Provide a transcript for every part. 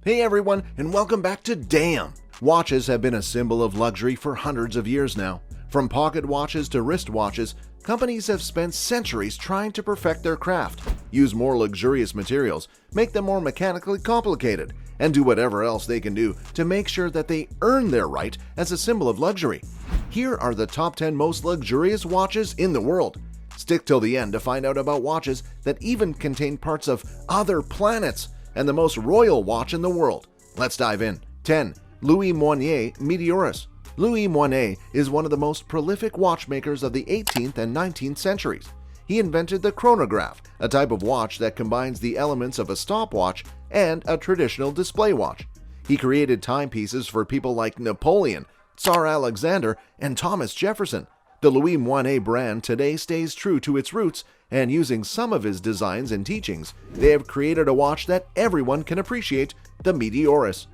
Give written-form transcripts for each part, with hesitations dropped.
Hey everyone, and welcome back to Dayum. Watches have been a symbol of luxury for hundreds of years now. From pocket watches to wrist watches, companies have spent centuries trying to perfect their craft, use more luxurious materials, make them more mechanically complicated, and do whatever else they can do to make sure that they earn their right as a symbol of luxury. Here are the top 10 most luxurious watches in the world. Stick till the end to find out about watches that even contain parts of other planets and the most royal watch in the world. Let's dive in. 10. Louis Moinet Meteoris. Louis Moinet is one of the most prolific watchmakers of the 18th and 19th centuries. He invented the chronograph, a type of watch that combines the elements of a stopwatch and a traditional display watch. He created timepieces for people like Napoleon, Tsar Alexander, and Thomas Jefferson. The Louis Moinet brand today stays true to its roots, and using some of his designs and teachings, they have created a watch that everyone can appreciate, the Meteoris.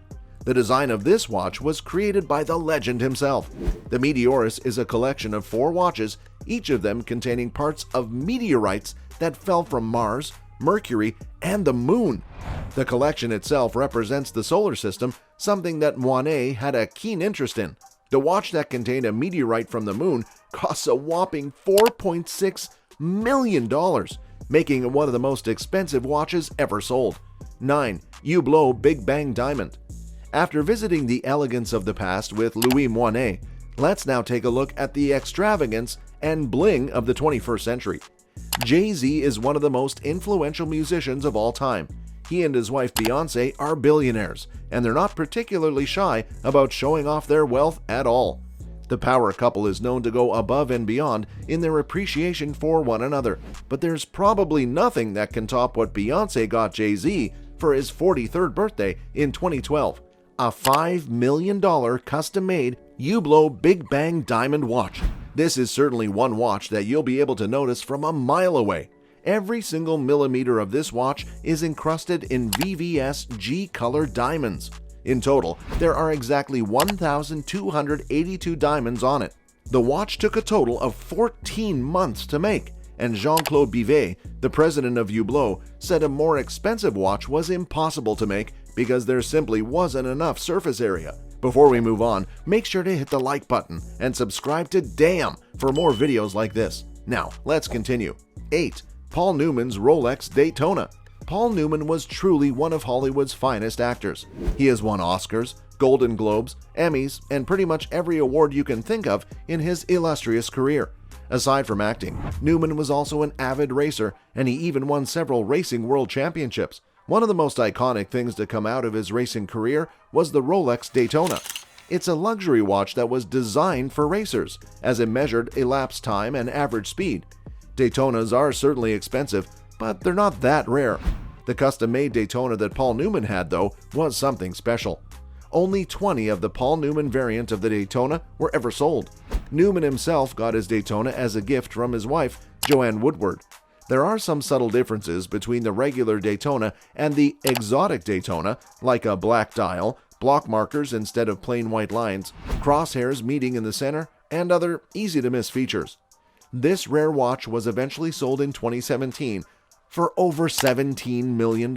The design of this watch was created by the legend himself. The Meteoris is a collection of 4 watches, each of them containing parts of meteorites that fell from Mars, Mercury, and the Moon. The collection itself represents the solar system, something that Moinet had a keen interest in. The watch that contained a meteorite from the Moon costs a whopping $4.6 million, making it one of the most expensive watches ever sold. 9. Hublot Big Bang Diamond. After visiting the elegance of the past with Louis Moinet, let's now take a look at the extravagance and bling of the 21st century. Jay-Z is one of the most influential musicians of all time. He and his wife Beyoncé are billionaires, and they're not particularly shy about showing off their wealth at all. The power couple is known to go above and beyond in their appreciation for one another, but there's probably nothing that can top what Beyoncé got Jay-Z for his 43rd birthday in 2012, a $5 million custom-made Hublot Big Bang Diamond watch. This is certainly one watch that you'll be able to notice from a mile away. Every single millimeter of this watch is encrusted in VVS G-color diamonds. In total, there are exactly 1,282 diamonds on it. The watch took a total of 14 months to make, and Jean-Claude Bivet, the president of Hublot, said a more expensive watch was impossible to make because there simply wasn't enough surface area. Before we move on, make sure to hit the like button and subscribe to Dayum for more videos like this. Now, let's continue. 8. Paul Newman's Rolex Daytona. Paul Newman was truly one of Hollywood's finest actors. He has won Oscars, Golden Globes, Emmys, and pretty much every award you can think of in his illustrious career. Aside from acting, Newman was also an avid racer, and he even won several racing world championships. One of the most iconic things to come out of his racing career was the Rolex Daytona. It's a luxury watch that was designed for racers, as it measured elapsed time and average speed. Daytonas are certainly expensive, but they're not that rare. The custom-made Daytona that Paul Newman had, though, was something special. Only 20 of the Paul Newman variant of the Daytona were ever sold. Newman himself got his Daytona as a gift from his wife, Joanne Woodward. There are some subtle differences between the regular Daytona and the exotic Daytona, like a black dial, block markers instead of plain white lines, crosshairs meeting in the center, and other easy-to-miss features. This rare watch was eventually sold in 2017 for over $17 million,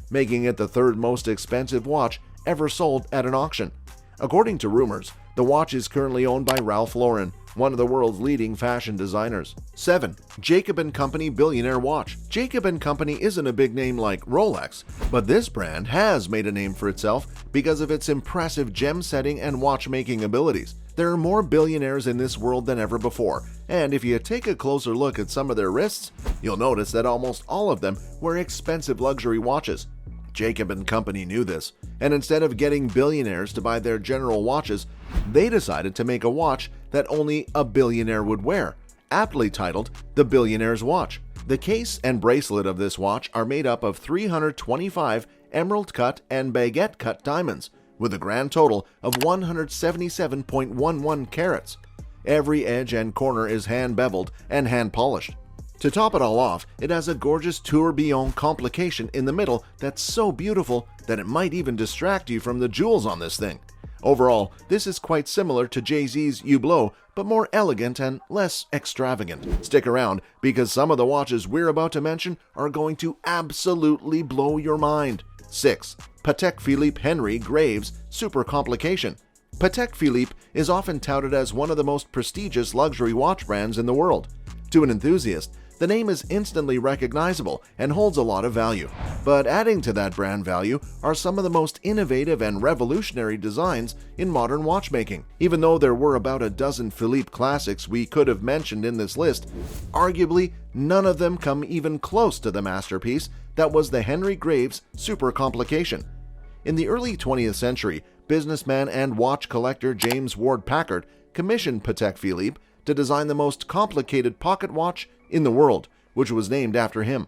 making it the 3rd most expensive watch ever sold at an auction. According to rumors, the watch is currently owned by Ralph Lauren, one of the world's leading fashion designers. 7. Jacob & Company Billionaire Watch. Jacob & Company isn't a big name like Rolex, but this brand has made a name for itself because of its impressive gem setting and watchmaking abilities. There are more billionaires in this world than ever before, and if you take a closer look at some of their wrists, you'll notice that almost all of them wear expensive luxury watches. Jacob & Company knew this, and instead of getting billionaires to buy their general watches, they decided to make a watch that only a billionaire would wear, aptly titled the Billionaire's Watch. The case and bracelet of this watch are made up of 325 emerald-cut and baguette-cut diamonds, with a grand total of 177.11 carats. Every edge and corner is hand-beveled and hand-polished. To top it all off, it has a gorgeous tourbillon complication in the middle that's so beautiful that it might even distract you from the jewels on this thing. Overall, this is quite similar to Jay-Z's Hublot, but more elegant and less extravagant. Stick around, because some of the watches we're about to mention are going to absolutely blow your mind. 6. Patek Philippe Henry Graves Super Complication. Patek Philippe is often touted as one of the most prestigious luxury watch brands in the world. To an enthusiast, the name is instantly recognizable and holds a lot of value. But adding to that brand value are some of the most innovative and revolutionary designs in modern watchmaking. Even though there were about a dozen Philippe classics we could have mentioned in this list, arguably none of them come even close to the masterpiece that was the Henry Graves Super Complication. In the early 20th century, businessman and watch collector James Ward Packard commissioned Patek Philippe to design the most complicated pocket watch in the world, which was named after him.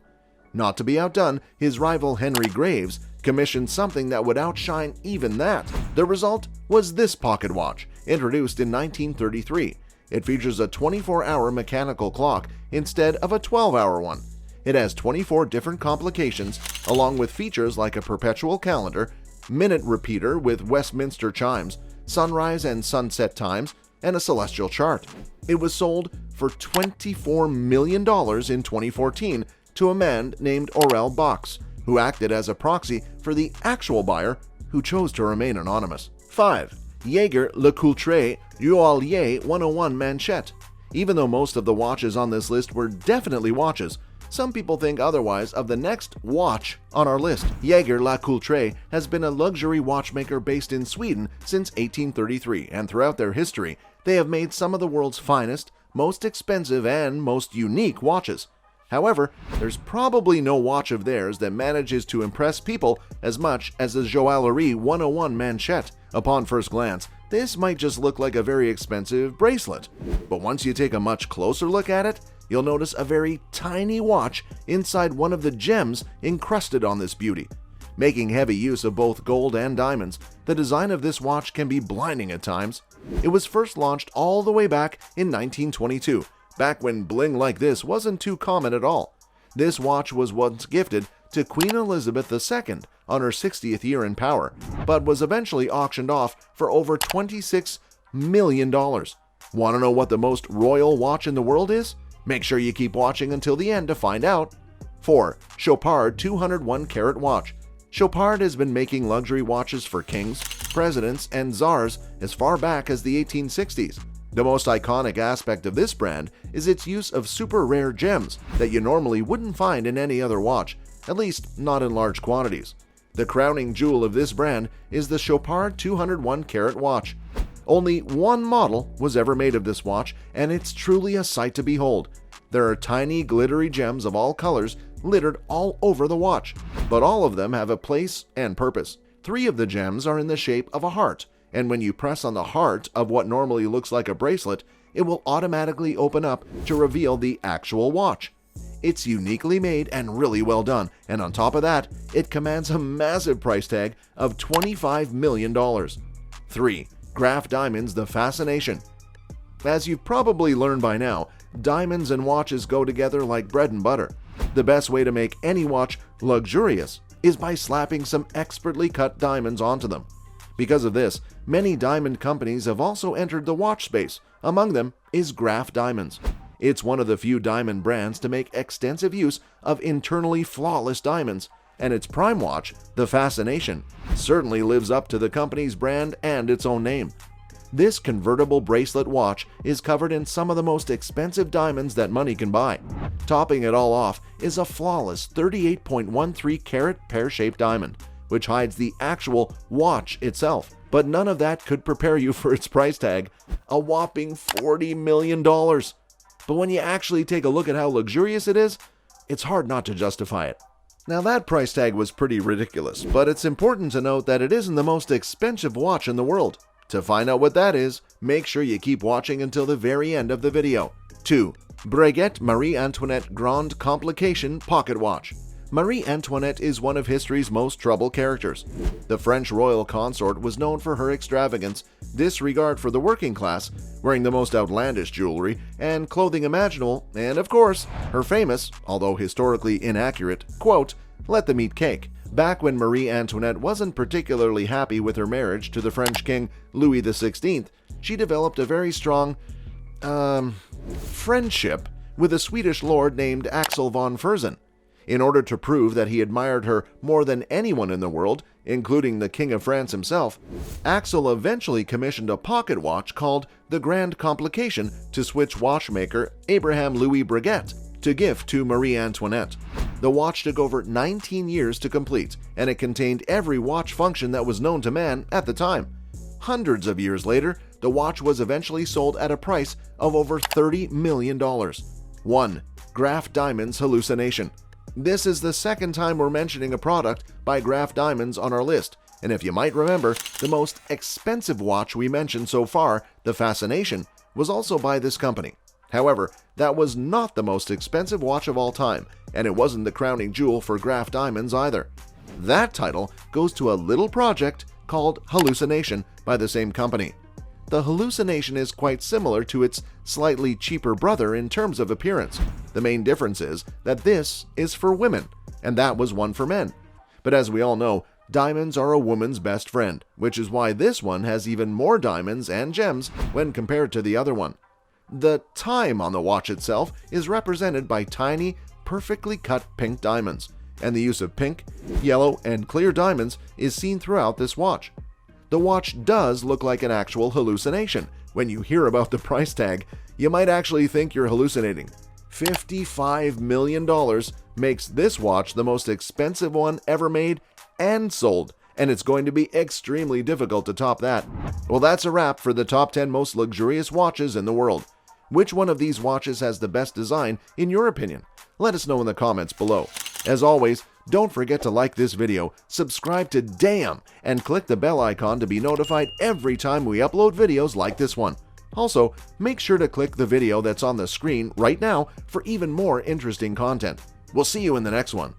Not to be outdone, his rival Henry Graves commissioned something that would outshine even that. The result was this pocket watch, introduced in 1933. It features a 24-hour mechanical clock instead of a 12-hour one. It has 24 different complications, along with features like a perpetual calendar, minute repeater with Westminster chimes, sunrise and sunset times, and a celestial chart. It was sold for $24 million in 2014 to a man named Aurel Box, who acted as a proxy for the actual buyer, who chose to remain anonymous. 5. Jaeger Le Coultre Joaillier 101 Manchette. Even though most of the watches on this list were definitely watches, some people think otherwise of the next watch on our list. Jaeger La Coultre has been a luxury watchmaker based in Sweden since 1833, and throughout their history, they have made some of the world's finest, most expensive, and most unique watches. However, there's probably no watch of theirs that manages to impress people as much as the Joaillerie 101 Manchette. Upon first glance, this might just look like a very expensive bracelet, but once you take a much closer look at it, you'll notice a very tiny watch inside one of the gems encrusted on this beauty. Making heavy use of both gold and diamonds, the design of this watch can be blinding at times. It was first launched all the way back in 1922, back when bling like this wasn't too common at all. This watch was once gifted to Queen Elizabeth II on her 60th year in power, but was eventually auctioned off for over $26 million. Want to know what the most royal watch in the world is? Make sure you keep watching until the end to find out. 4. Chopard 201 Carat Watch. Chopard has been making luxury watches for kings, presidents, and czars as far back as the 1860s. The most iconic aspect of this brand is its use of super rare gems that you normally wouldn't find in any other watch, at least not in large quantities. The crowning jewel of this brand is the Chopard 201 Carat Watch. Only one model was ever made of this watch, and it's truly a sight to behold. There are tiny glittery gems of all colors littered all over the watch, but all of them have a place and purpose. 3 of the gems are in the shape of a heart, and when you press on the heart of what normally looks like a bracelet, it will automatically open up to reveal the actual watch. It's uniquely made and really well done, and on top of that, it commands a massive price tag of $25 million. 3. Graph Diamonds The Fascination. As you've probably learned by now, diamonds and watches go together like bread and butter. The best way to make any watch luxurious is by slapping some expertly cut diamonds onto them. Because of this, many diamond companies have also entered the watch space. Among them is Graph Diamonds. It's one of the few diamond brands to make extensive use of internally flawless diamonds, and its prime watch, the Fascination, certainly lives up to the company's brand and its own name. This convertible bracelet watch is covered in some of the most expensive diamonds that money can buy. Topping it all off is a flawless 38.13 carat pear-shaped diamond, which hides the actual watch itself. But none of that could prepare you for its price tag, a whopping $40 million. But when you actually take a look at how luxurious it is, it's hard not to justify it. Now that price tag was pretty ridiculous, but it's important to note that it isn't the most expensive watch in the world. To find out what that is, make sure you keep watching until the very end of the video. 2. Breguet Marie Antoinette Grande Complication Pocket Watch. Marie Antoinette is one of history's most troubled characters. The French royal consort was known for her extravagance, disregard for the working class, wearing the most outlandish jewelry and clothing imaginable, and of course, her famous, although historically inaccurate, quote, "Let them eat cake." Back when Marie Antoinette wasn't particularly happy with her marriage to the French king Louis XVI, she developed a very strong, friendship with a Swedish lord named Axel von Fersen. In order to prove that he admired her more than anyone in the world, including the King of France himself, Axel eventually commissioned a pocket watch called the Grand Complication to Swiss watchmaker Abraham Louis Breguet to gift to Marie Antoinette. The watch took over 19 years to complete, and it contained every watch function that was known to man at the time. Hundreds of years later, the watch was eventually sold at a price of over $30 million. 1. Graph Diamonds Hallucination. This is the second time we're mentioning a product by Graph Diamonds on our list, and if you might remember, the most expensive watch we mentioned so far, the Fascination, was also by this company. However, that was not the most expensive watch of all time, and it wasn't the crowning jewel for Graph Diamonds either. That title goes to a little project called Hallucination by the same company. The Hallucination is quite similar to its slightly cheaper brother in terms of appearance. The main difference is that this is for women, and that was one for men. But as we all know, diamonds are a woman's best friend, which is why this one has even more diamonds and gems when compared to the other one. The time on the watch itself is represented by tiny, perfectly cut pink diamonds, and the use of pink, yellow, and clear diamonds is seen throughout this watch. The watch does look like an actual hallucination. When you hear about the price tag, you might actually think you're hallucinating. $55 million makes this watch the most expensive one ever made and sold, and it's going to be extremely difficult to top that. Well, that's a wrap for the top 10 most luxurious watches in the world. Which one of these watches has the best design in your opinion? Let us know in the comments below. As always, don't forget to like this video, subscribe to Dayum, and click the bell icon to be notified every time we upload videos like this one. Also, make sure to click the video that's on the screen right now for even more interesting content. We'll see you in the next one.